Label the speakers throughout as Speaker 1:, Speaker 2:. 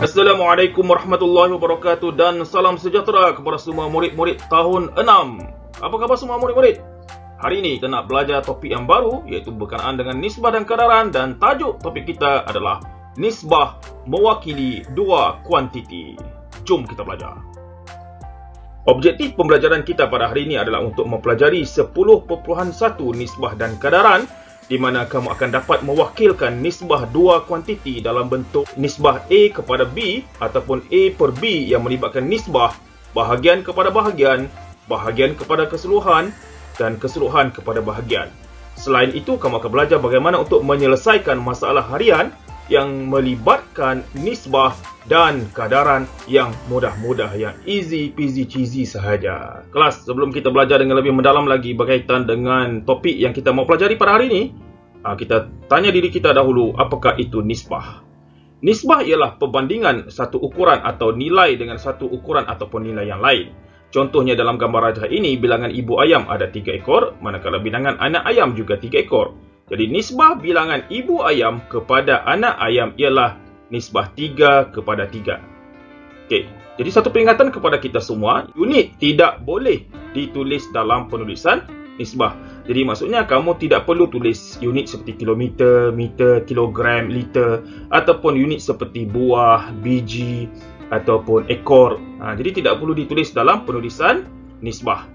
Speaker 1: Assalamualaikum warahmatullahi wabarakatuh dan salam sejahtera kepada semua murid-murid tahun 6. Apa khabar semua murid-murid? Hari ini kita nak belajar topik yang baru iaitu berkenaan dengan nisbah dan kadaran, dan tajuk topik kita adalah nisbah mewakili dua kuantiti. Jom kita belajar. Objektif pembelajaran kita pada hari ini adalah untuk mempelajari 10.1 nisbah dan kadaran, di mana kamu akan dapat mewakilkan nisbah dua kuantiti dalam bentuk nisbah A kepada B ataupun A per B yang melibatkan nisbah bahagian kepada bahagian, bahagian kepada keseluruhan dan keseluruhan kepada bahagian. Selain itu, kamu akan belajar bagaimana untuk menyelesaikan masalah harian yang melibatkan nisbah dan kadaran yang mudah-mudah, yang easy peasy cheesy sahaja. Kelas, sebelum kita belajar dengan lebih mendalam lagi berkaitan dengan topik yang kita mau pelajari pada hari ini, kita tanya diri kita dahulu, apakah itu nisbah? Nisbah ialah perbandingan satu ukuran atau nilai dengan satu ukuran ataupun nilai yang lain. Contohnya dalam gambar rajah ini, bilangan ibu ayam ada 3 ekor, manakala bilangan anak ayam juga 3 ekor. Jadi nisbah bilangan ibu ayam kepada anak ayam ialah nisbah 3 kepada 3. Okey, jadi satu peringatan kepada kita semua, unit tidak boleh ditulis dalam penulisan nisbah. Jadi maksudnya kamu tidak perlu tulis unit seperti kilometer, meter, kilogram, liter, ataupun unit seperti buah, biji ataupun ekor. Jadi tidak perlu ditulis dalam penulisan nisbah.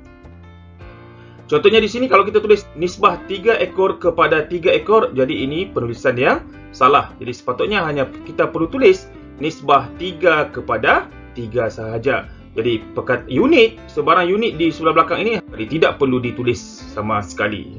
Speaker 1: Contohnya di sini kalau kita tulis nisbah 3 ekor kepada 3 ekor, jadi ini penulisan yang salah. Jadi sepatutnya hanya kita perlu tulis nisbah 3 kepada 3 sahaja. Jadi unit, sebarang unit di sebelah belakang ini tidak perlu ditulis sama sekali.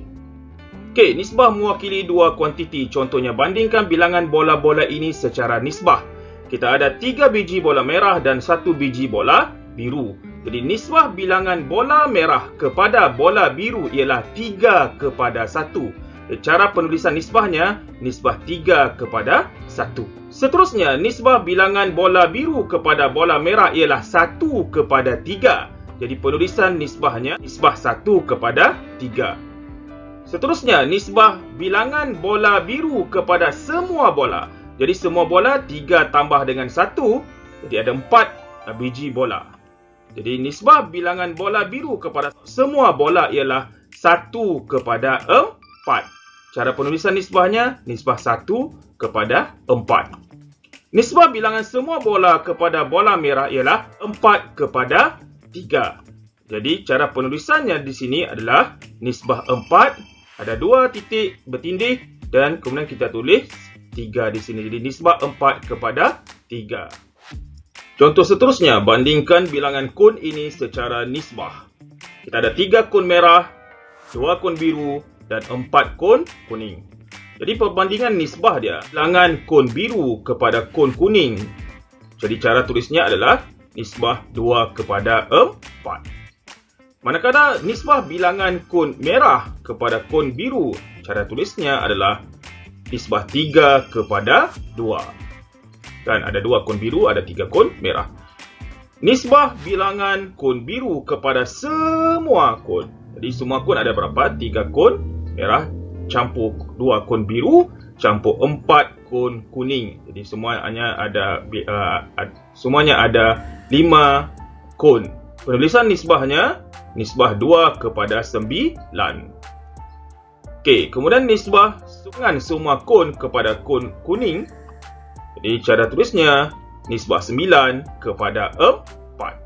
Speaker 1: Okey, nisbah mewakili dua kuantiti. Contohnya, bandingkan bilangan bola-bola ini secara nisbah. Kita ada 3 biji bola merah dan 1 biji bola biru. Jadi nisbah bilangan bola merah kepada bola biru ialah 3 kepada 1. Cara penulisan nisbahnya, nisbah 3 kepada 1. Seterusnya, nisbah bilangan bola biru kepada bola merah ialah 1 kepada 3. Jadi penulisan nisbahnya, nisbah 1 kepada 3. Seterusnya, nisbah bilangan bola biru kepada semua bola. Jadi semua bola 3 tambah dengan 1, jadi ada 4 biji bola. Jadi nisbah bilangan bola biru kepada semua bola ialah 1 kepada 4. Cara penulisan nisbahnya, nisbah 1 kepada 4. Nisbah bilangan semua bola kepada bola merah ialah 4 kepada 3. Jadi cara penulisannya di sini adalah nisbah 4, ada 2 titik bertindih dan kemudian kita tulis 3 di sini. Jadi nisbah 4 kepada 3. Contoh seterusnya, bandingkan bilangan kun ini secara nisbah. Kita ada 3 kun merah, 2 kun biru dan 4 kun kuning. Jadi perbandingan nisbah dia, bilangan kun biru kepada kun kuning. Jadi cara tulisnya adalah nisbah 2 kepada 4. Manakala nisbah bilangan kun merah kepada kun biru, cara tulisnya adalah nisbah 3 kepada 2. Kan ada 2 kun biru, ada 3 kun merah. Nisbah bilangan kun biru kepada semua kun. Jadi semua kun ada berapa? 3 kun merah campur 2 kun biru campur 4 kun kuning. Jadi semuanya ada 5 kun. Penulisan nisbahnya nisbah 2 kepada 9. Okey, kemudian nisbah sungan semua kun kepada kun kuning. Jadi cara tulisnya nisbah 9 kepada 4.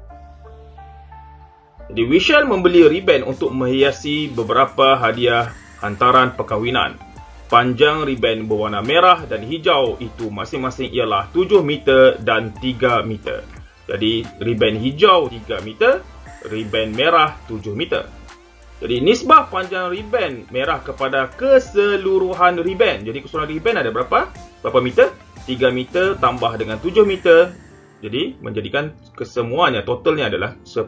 Speaker 1: Jadi Wishal membeli ribbon untuk menghiasi beberapa hadiah hantaran perkahwinan. Panjang ribbon berwarna merah dan hijau itu masing-masing ialah 7 meter dan 3 meter. Jadi ribbon hijau 3 meter, ribbon merah 7 meter. Jadi nisbah panjang ribbon merah kepada keseluruhan ribbon. Jadi keseluruhan ribbon ada berapa? Berapa meter? 3 meter tambah dengan 7 meter. Jadi menjadikan kesemuanya totalnya adalah 10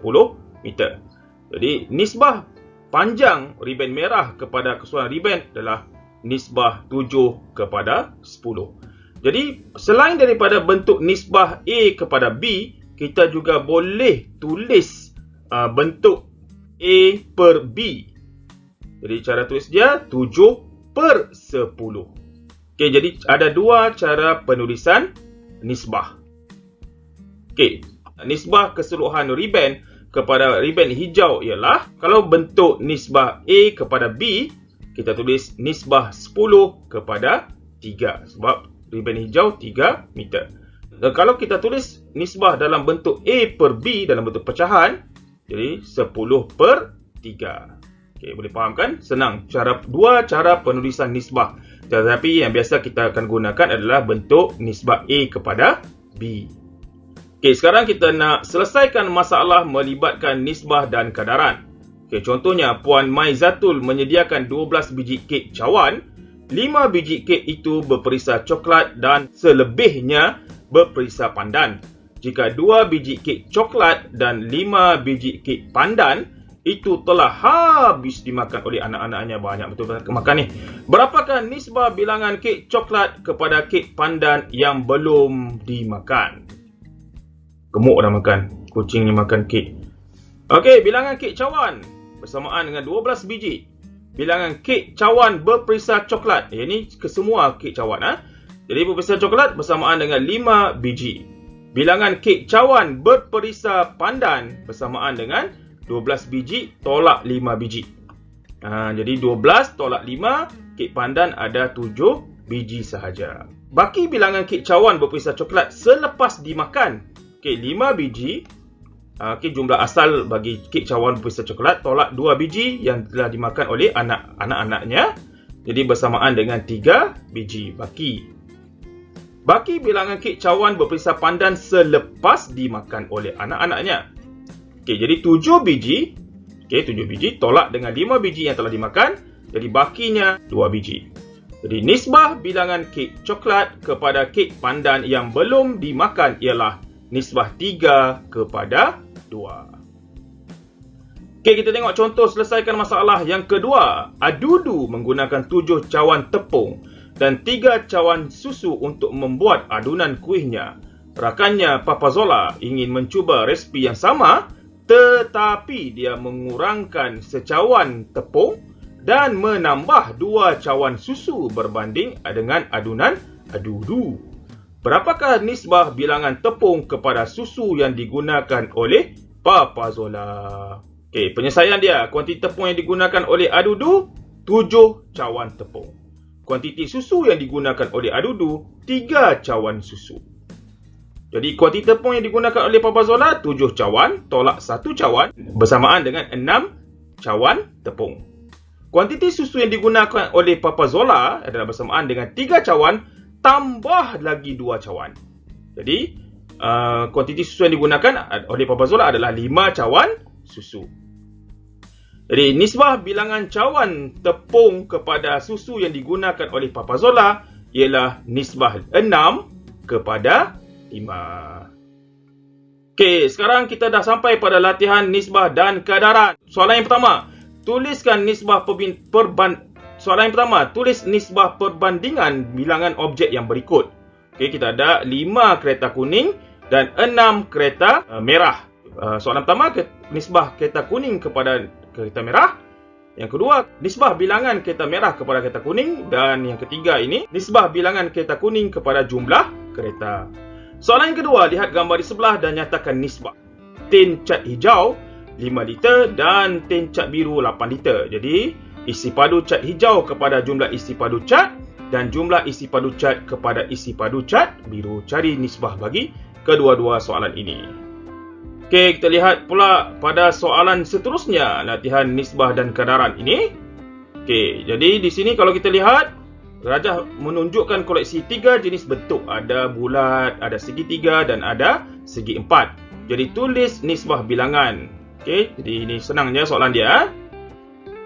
Speaker 1: meter. Jadi nisbah panjang ribbon merah kepada keseluruhan ribbon adalah nisbah 7 kepada 10. Jadi selain daripada bentuk nisbah A kepada B, kita juga boleh tulis bentuk A per B. Jadi cara tulis dia 7 per 10. Okey, jadi ada dua cara penulisan nisbah. Okey, nisbah keseluruhan riben kepada riben hijau ialah, kalau bentuk nisbah A kepada B, kita tulis nisbah 10 kepada 3. Sebab riben hijau 3 meter. Dan kalau kita tulis nisbah dalam bentuk A per B dalam bentuk pecahan, jadi 10 per 3. Okey, boleh faham kan? Senang. Dua cara penulisan nisbah. Tetapi yang biasa kita akan gunakan adalah bentuk nisbah A kepada B. Okey, sekarang kita nak selesaikan masalah melibatkan nisbah dan kadaran. Okey, contohnya Puan Maizatul menyediakan 12 biji kek cawan. 5 biji kek itu berperisa coklat dan selebihnya berperisa pandan. Jika 2 biji kek coklat dan 5 biji kek pandan itu telah habis dimakan oleh anak-anaknya, banyak betul makan ni. Berapakah nisbah bilangan kek coklat kepada kek pandan yang belum dimakan? Gemuk dah makan. Kucing ni makan kek. Okey, bilangan kek cawan bersamaan dengan 12 biji. Bilangan kek cawan berperisa coklat. Ini kesemua kek cawan. Jadi berperisa coklat bersamaan dengan 5 biji. Bilangan kek cawan berperisa pandan bersamaan dengan 12 biji tolak 5 biji. Jadi 12 tolak 5, kek pandan ada 7 biji sahaja. Baki bilangan kek cawan berperisa coklat selepas dimakan. Okey, 5 biji. Okey, jumlah asal bagi kek cawan berperisa coklat tolak 2 biji yang telah dimakan oleh anak-anaknya. Jadi bersamaan dengan 3 biji baki. Baki bilangan kek cawan berperisa pandan selepas dimakan oleh anak-anaknya. Okey, jadi 7 biji. Okey, 7 biji tolak dengan 5 biji yang telah dimakan. Jadi bakinya 2 biji. Jadi nisbah bilangan kek coklat kepada kek pandan yang belum dimakan ialah nisbah 3 kepada 2. Okey, kita tengok contoh selesaikan masalah yang kedua. Adudu menggunakan 7 cawan tepung dan 3 cawan susu untuk membuat adunan kuihnya. Rakannya Papazola ingin mencuba resipi yang sama, tetapi dia mengurangkan secawan tepung dan menambah 2 cawan susu berbanding dengan adunan adudu. Berapakah nisbah bilangan tepung kepada susu yang digunakan oleh Papazola? Okey, penyelesaian dia. Kuantiti tepung yang digunakan oleh adudu, 7 cawan tepung. Kuantiti susu yang digunakan oleh adudu, 3 cawan susu. Jadi kuantiti tepung yang digunakan oleh Papazola 7 cawan tolak 1 cawan bersamaan dengan 6 cawan tepung. Kuantiti susu yang digunakan oleh Papazola adalah bersamaan dengan 3 cawan tambah lagi 2 cawan. Jadi kuantiti susu yang digunakan oleh Papazola adalah 5 cawan susu. Jadi nisbah bilangan cawan tepung kepada susu yang digunakan oleh Papazola ialah nisbah 6 kepada 5. Okey, sekarang kita dah sampai pada latihan nisbah dan kadaran. Soalan yang pertama, tulis nisbah perbandingan bilangan objek yang berikut. Okey, kita ada 5 kereta kuning dan 6 kereta merah. Soalan pertama, nisbah kereta kuning kepada kereta merah. Yang kedua, nisbah bilangan kereta merah kepada kereta kuning. Dan yang ketiga ini, nisbah bilangan kereta kuning kepada jumlah kereta. Soalan yang kedua, lihat gambar di sebelah dan nyatakan nisbah. Tin cat hijau 5 liter dan tin cat biru 8 liter. Jadi, isi padu cat hijau kepada jumlah isi padu cat dan jumlah isi padu cat kepada isi padu cat biru. Cari nisbah bagi kedua-dua soalan ini. Okey, kita lihat pula pada soalan seterusnya, latihan nisbah dan kadaran ini. Okey, jadi di sini kalau kita lihat, Rajah menunjukkan koleksi 3 jenis bentuk. Ada bulat, ada segitiga dan ada segi 4. Jadi tulis nisbah bilangan. Okey, jadi ini senangnya soalan dia.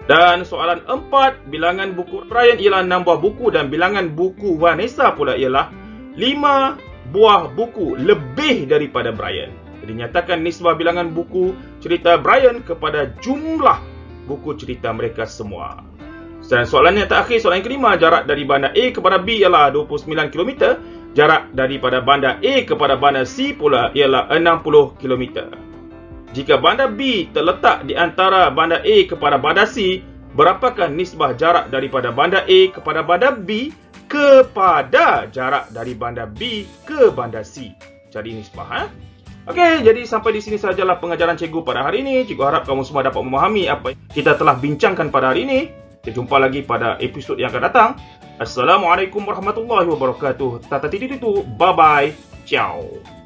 Speaker 1: Dan soalan 4, bilangan buku Brian ialah 6 buah buku dan bilangan buku Vanessa pula ialah 5 buah buku lebih daripada Brian. Jadi nyatakan nisbah bilangan buku cerita Brian kepada jumlah buku cerita mereka semua. Dan soalan yang terakhir, soalan yang kelima, jarak dari bandar A kepada B ialah 29 km. Jarak daripada bandar A kepada bandar C pula ialah 60 km. Jika bandar B terletak di antara bandar A kepada bandar C, berapakah nisbah jarak daripada bandar A kepada bandar B kepada jarak dari bandar B ke bandar C? Cari nisbah. Okey, jadi sampai di sini sajalah pengajaran cikgu pada hari ini. Cikgu harap kamu semua dapat memahami apa yang kita telah bincangkan pada hari ini. Kita jumpa lagi pada episod yang akan datang. Assalamualaikum warahmatullahi wabarakatuh. Tata titi tu. Bye bye. Ciao.